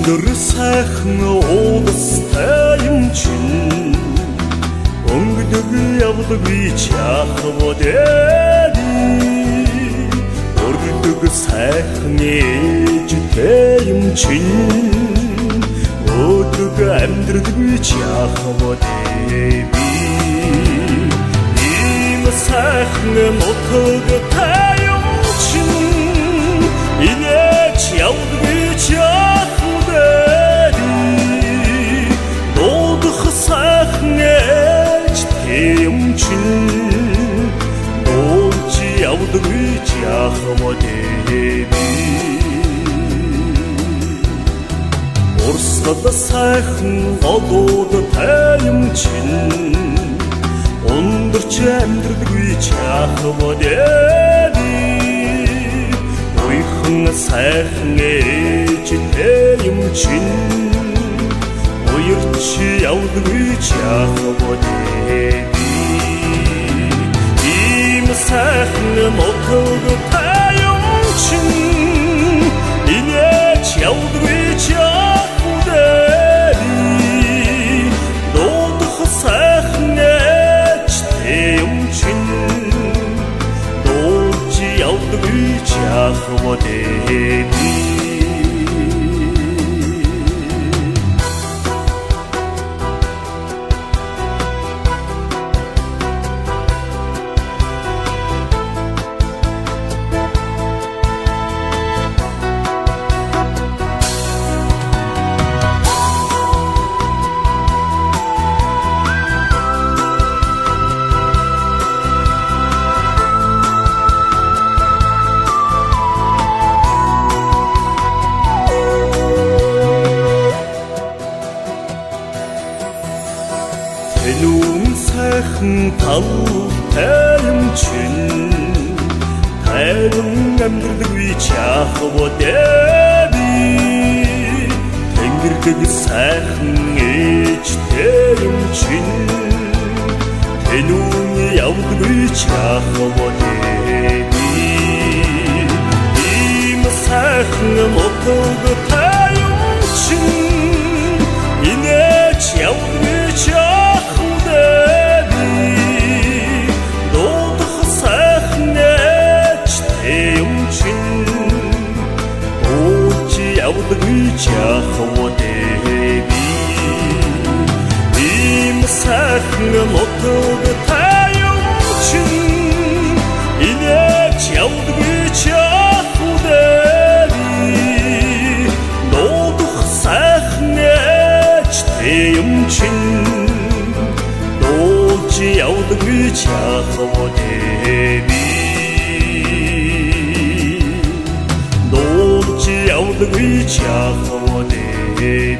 өндөр сайхан уудастай юм чин өнгөдөг явдаг би чахводээ өргөдөг сайхан ээжтэй юм чин өдөг амьдрдаг би чахводээ би ийм сайхан нутагтай юм чин инээч явдаг би чахводээ дуудах сайхан юм чин дуулж явдаг би чахводээ урсгал сайхан голуудтай юм чин өндөрч амьдрдаг би чахводээ уйхан сайхан ээжтэй юм чин уярч явдаг би чахводээ ийм сайхан нутагтай юм чин инээч явдаг би чахводээ дуудах сайхан ээжтэй юм чин дуулж явдаг би чахводээ Тэнүүн сайхан талтай юм чин тайван амьдрдаг би чахводээ тэнгэрдэг сайхан ээжтэй юм чин тэнүүн явдаг би чахводээ ийм сайхан нутагтай юм чин инээч явдаг би явдаг би чахводээ ийм сайхан нутагтай юм чин инээч явдаг би чахводээ дуудах сайхан ээжтэй юм чин дуулж явдаг би чахводээ явдаг би чахводээ